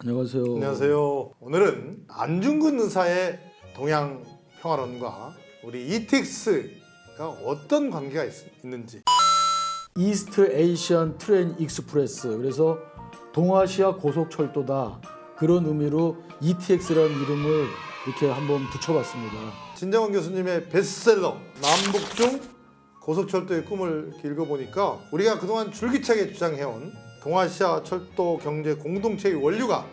안녕하세요. 안녕하세요. 오늘은 안중근 의사의 동양 평화론과 우리 ETX가 어떤 관계가 있는지. 이스트 에이시안 트레인 익스프레스, 그래서 동아시아 고속철도다, 그런 의미로 ETX라는 이름을 이렇게 한번 붙여봤습니다. 진정원 교수님의 베스트셀러 남북중 고속철도의 꿈을 이렇게 읽어보니까 우리가 그동안 줄기차게 주장해온 동아시아 철도 경제 공동체의 원류가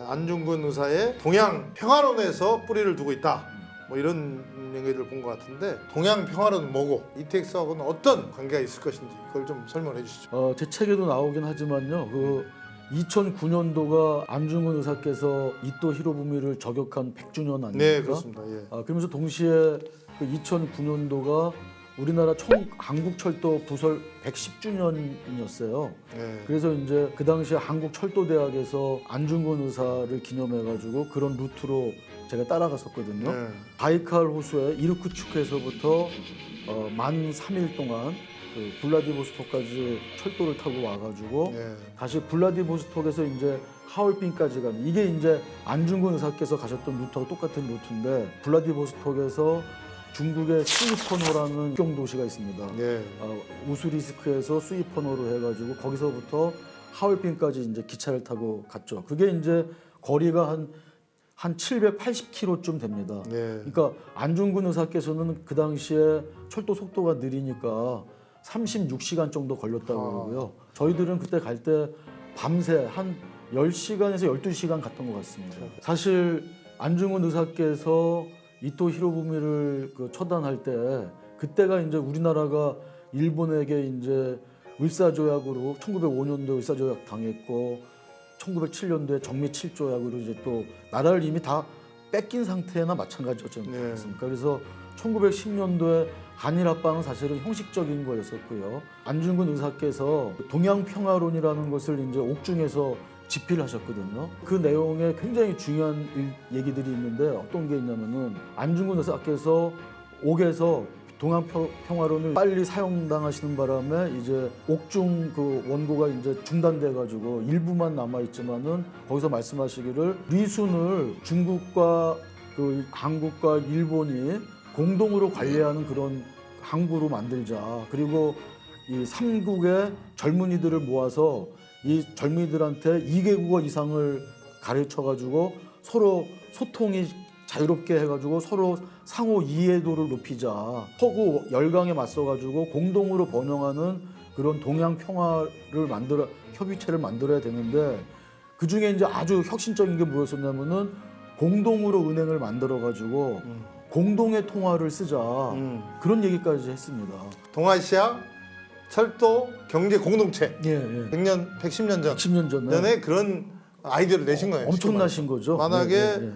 안중근 의사의 동양 평화론에서 뿌리를 두고 있다, 뭐 이런 얘기를 본 것 같은데, 동양 평화론은 뭐고 ETX하고는 어떤 관계가 있을 것인지 그걸 좀 설명해 주시죠. 제 책에도 나오긴 하지만요, 2009년도가 안중근 의사께서 이토 히로부미를 저격한 100주년 아닙니까? 네, 그렇습니다. 예. 그러면서 동시에 그 2009년도가 우리나라 한국철도 부설 110주년이었어요. 예. 그래서 이제 그 당시에 한국철도대학에서 안중근 의사를 기념해가지고 그런 루트로 제가 따라갔었거든요. 예. 바이칼 호수의 이르쿠츠크에서부터 만 3일 동안 그 블라디보스톡까지 철도를 타고 와가지고 예. 다시 블라디보스톡에서 이제 하얼빈까지 가는, 이게 이제 안중근 의사께서 가셨던 루트하고 똑같은 루트인데, 블라디보스톡에서 중국의 수이퍼노라는 국경 도시가 있습니다. 예. 우수리스크에서 수이퍼노로 해가지고 거기서부터 하얼빈까지 이제 기차를 타고 갔죠. 그게 이제 거리가 한 780km쯤 됩니다. 예. 그러니까 안중근 의사께서는 그 당시에 철도 속도가 느리니까 36시간 정도 걸렸다고 그러고요. 저희들은 그때 갈 때 밤새 한 10시간에서 12시간 갔던 것 같습니다. 사실 안중근 의사께서 이토 히로부미를 처단할 때, 그때가 이제 우리나라가 일본에게 이제 을사조약으로 1905년도에 을사조약 당했고 1907년도에 정미 7조약으로 이제 또 나라를 이미 다 뺏긴 상태나 마찬가지였지 않습니까? 그래서 1910년도에 한일 합방은 사실은 형식적인 거였었고요. 안중근 의사께서 동양 평화론이라는 것을 이제 옥중에서 집필을 하셨거든요. 그 내용에 굉장히 중요한 얘기들이 있는데, 어떤 게 있냐면은 안중근 의사께서 옥에서 동양 평화론을 빨리 사용당하시는 바람에 이제 옥중 그 원고가 이제 중단돼 가지고 일부만 남아 있지만은, 거기서 말씀하시기를 리순을 중국과 그 한국과 일본이 공동으로 관리하는 그런 항구로 만들자. 그리고 이 삼국의 젊은이들을 모아서 이 젊은이들한테 2개국어 이상을 가르쳐 가지고 서로 소통이 자유롭게 해가지고 서로 상호 이해도를 높이자. 서구 열강에 맞서가지고 공동으로 번영하는 그런 동양 평화를 협의체를 만들어야 되는데, 그 중에 이제 아주 혁신적인 게 뭐였었냐면은 공동으로 은행을 만들어가지고 공동의 통화를 쓰자. 그런 얘기까지 했습니다. 동아시아 철도 경제 공동체. 예. 110년 전. 10년 전에. 전에 그런 아이디어를 내신 거예요. 엄청나신 거죠. 만약에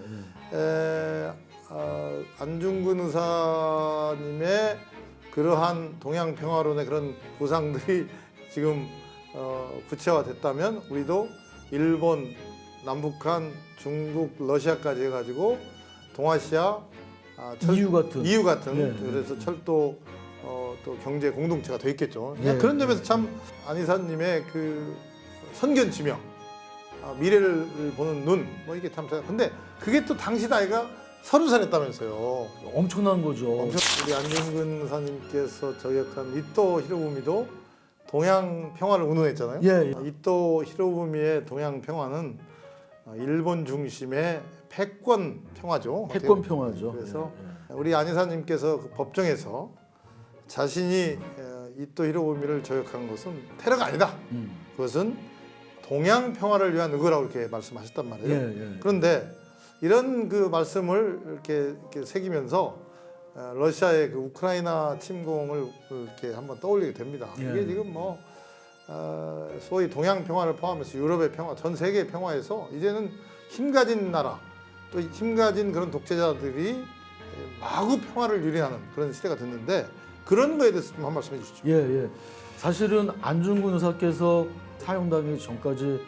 안중근 의사님의 그러한 동양 평화론의 그런 구상들이 지금 구체화됐다면, 우리도 일본, 남북한, 중국, 러시아까지 해가지고 동아시아 EU 같은. 그래서 철도 또 경제 공동체가 돼 있겠죠. 예. 그런 점에서 참 안 이사님의 그 선견지명, 미래를 보는 눈, 뭐 이게 참 잘. 근데 그게 또 당시 나이가 30살이었다면서요. 엄청난 거죠. 우리 안중근 의사님께서 저격한 이토 히로부미도 동양 평화를 운운했잖아요. 예. 이토 히로부미의 동양 평화는 일본 중심의 패권 평화죠. 패권 평화죠. 그래서 예. 우리 안 이사님께서 그 법정에서 자신이 이토 히로부미를 저격한 것은 테러가 아니다. 그것은 동양 평화를 위한 의거라고 이렇게 말씀하셨단 말이에요. 예. 그런데 이런 그 말씀을 이렇게 새기면서 러시아의 그 우크라이나 침공을 이렇게 한번 떠올리게 됩니다. 예. 이게 지금 뭐 소위 동양 평화를 포함해서 유럽의 평화, 전 세계의 평화에서 이제는 힘가진 나라, 또 힘가진 그런 독재자들이 마구 평화를 유린하는 그런 시대가 됐는데, 그런 거에 대해서 좀 한 말씀 해주시죠. 예. 사실은 안중근 의사께서 사형당하기 전까지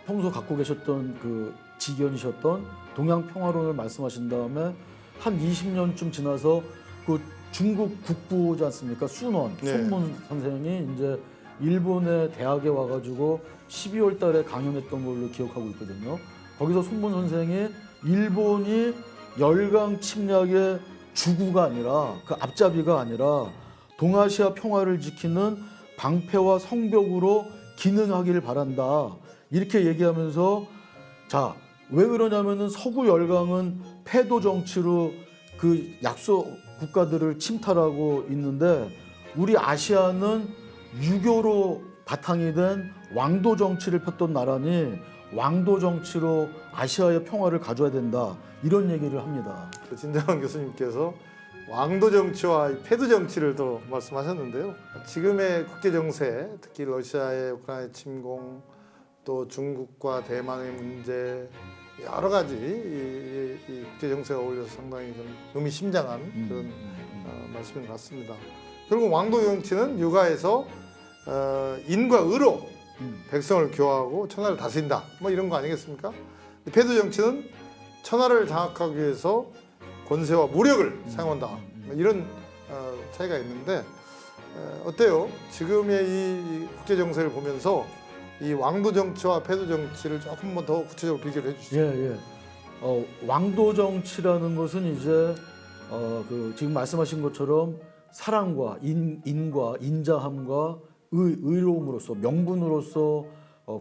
평소 갖고 계셨던 그 지견이셨던 동양 평화론을 말씀하신 다음에 한 20년쯤 지나서 그 중국 국부지 않습니까? 순원, 네. 손문 선생이 이제 일본의 대학에 와가지고 12월 달에 강연했던 걸로 기억하고 있거든요. 거기서 손문 선생이 일본이 열강 침략의 주구가 아니라 그 앞잡이가 아니라 동아시아 평화를 지키는 방패와 성벽으로 기능하기를 바란다. 이렇게 얘기하면서 자, 왜 그러냐면은 서구 열강은 패도 정치로 그 약소 국가들을 침탈하고 있는데 우리 아시아는 유교로 바탕이 된 왕도 정치를 폈던 나라니 왕도 정치로 아시아의 평화를 가져야 된다. 이런 얘기를 합니다. 진정한 교수님께서 왕도 정치와 패도 정치를 또 말씀하셨는데요. 지금의 국제 정세, 특히 러시아의 우크라이나 침공, 또 중국과 대만의 문제, 여러 가지 이 국제 정세가 어울려서 상당히 좀 의미심장한 그런 말씀인 것 같습니다. 결국 왕도 정치는 육아에서 인과 의로 백성을 교화하고 천하를 다스린다. 뭐 이런 거 아니겠습니까? 패도 정치는 천하를 장악하기 위해서 권세와 무력을 사용한다. 뭐 이런 차이가 있는데 어때요? 지금의 이 국제 정세를 보면서 이 왕도 정치와 패도 정치를 조금만 더 구체적으로 비교를 해주시죠. 예. 왕도 정치라는 것은 이제 그 지금 말씀하신 것처럼 사랑과 인과 인자함과 의로움으로서 명분으로서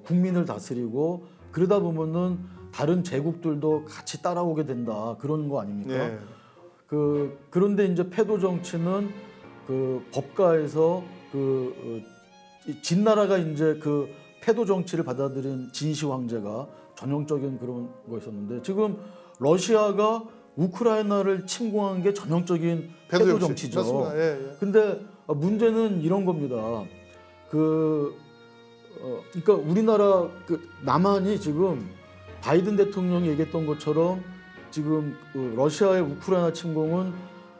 국민을 다스리고 그러다 보면은 다른 제국들도 같이 따라오게 된다 그런 거 아닙니까? 네. 그런데 이제 패도 정치는 그 법가에서 진나라가 이제 그 패도 정치를 받아들인 진시 황제가 전형적인 그런 거였었는데 지금 러시아가 우크라이나를 침공한 게 전형적인 패도 정치죠. 맞습니다. 예. 근데 문제는 이런 겁니다. 그러니까 우리나라 남한이 지금 바이든 대통령이 얘기했던 것처럼 지금 러시아의 우크라이나 침공은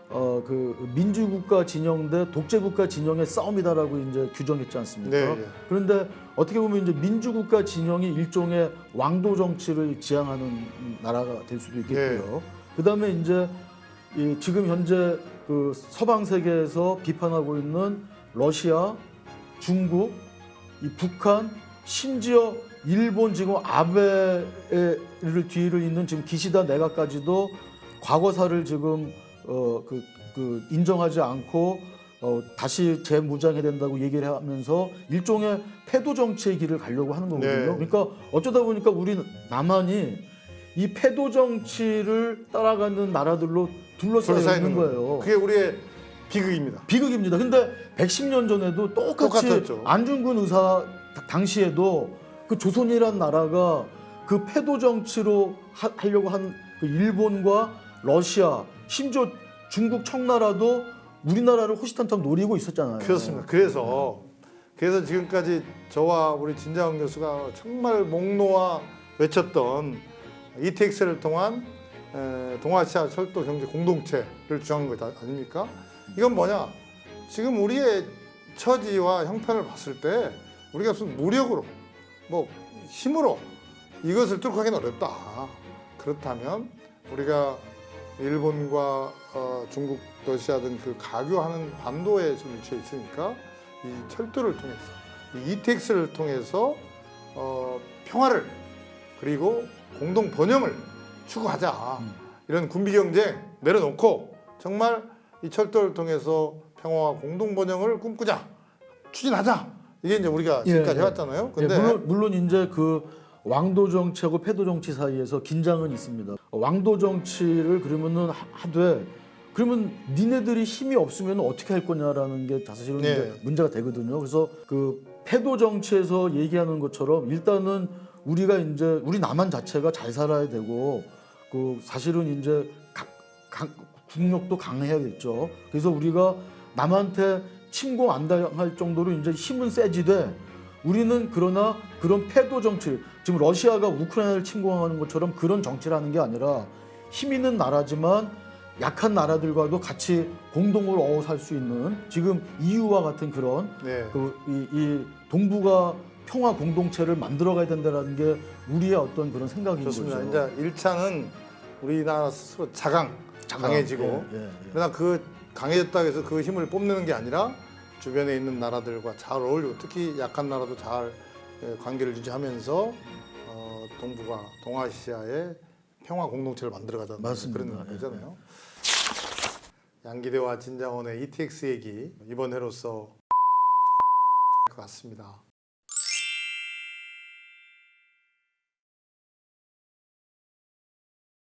그 민주국가 진영 대 독재국가 진영의 싸움이다라고 이제 규정했지 않습니까? 네. 그런데 어떻게 보면 이제 민주국가 진영이 일종의 왕도 정치를 지향하는 나라가 될 수도 있겠고요. 그다음에 이제 지금 현재 그 서방 세계에서 비판하고 있는 러시아, 중국, 이 북한, 심지어 일본 지금 아베를 뒤를 잇는 지금 기시다 내각까지도 과거사를 지금 인정하지 않고 다시 재무장해야 된다고 얘기를 하면서 일종의 패도 정치의 길을 가려고 하는 거거든요. 네. 그러니까 어쩌다 보니까 우리 남한이 이 패도 정치를 따라가는 나라들로 둘러싸여 있는 거예요. 그게 우리의 비극입니다. 비극입니다. 근데 110년 전에도 똑같이 똑같았죠. 안중근 의사 당시에도 그 조선이란 나라가 그 패도 정치로 하려고 한 그 일본과 러시아, 심지어 중국 청나라도 우리나라를 호시탐탐 노리고 있었잖아요. 그렇습니다. 그래서 지금까지 저와 우리 진자원 교수가 정말 목 놓아 외쳤던 ETX를 통한 동아시아 철도 경제 공동체를 주장한 것 아닙니까? 이건 뭐냐? 지금 우리의 처지와 형편을 봤을 때 우리가 무슨 무력으로, 뭐 힘으로 이것을 뚫고 하기는 어렵다. 그렇다면 우리가 일본과 중국, 러시아 등 그 가교하는 반도에 좀 위치해 있으니까 이 철도를 통해서, 이 ETX를 통해서 평화를 그리고 공동 번영을 추구하자. 이런 군비 경쟁 내려놓고 정말 이 철도를 통해서 평화와 공동 번영을 꿈꾸자, 추진하자. 이게 이제 우리가 지금까지 해왔잖아요. 근데 물론 이제 그 왕도 정치하고 패도 정치 사이에서 긴장은 있습니다. 왕도 정치를 그러면은 하되 그러면 니네들이 힘이 없으면 어떻게 할 거냐라는 게 사실은 이제 문제가 되거든요. 그래서 그 패도 정치에서 얘기하는 것처럼 일단은 우리가 이제 우리 남한 자체가 잘 살아야 되고 그 사실은 이제 국력도 강해야겠죠. 그래서 우리가 남한테 침공 안 당할 정도로 이제 힘은 세지되 우리는 그러나 그런 패도 정치, 지금 러시아가 우크라이나를 침공하는 것처럼 그런 정치를 하는 게 아니라 힘 있는 나라지만 약한 나라들과도 같이 공동으로 어우 살 수 있는 지금 EU와 같은 그런 이 동북아 평화 공동체를 만들어가야 된다는 게 우리의 어떤 그런 생각인 좋습니다. 거죠. 이제 1차는 우리나라 스스로 강해지고 그러나 그 강해졌다고 해서 그 힘을 뽐내는 게 아니라 주변에 있는 나라들과 잘 어울리고 특히 약한 나라도 잘 관계를 유지하면서 동북아, 동아시아의 평화 공동체를 만들어가자는 맞습니다. 그런 거잖아요. 양기대와 진장원의 ETX 얘기 이번 회로서 것 같습니다.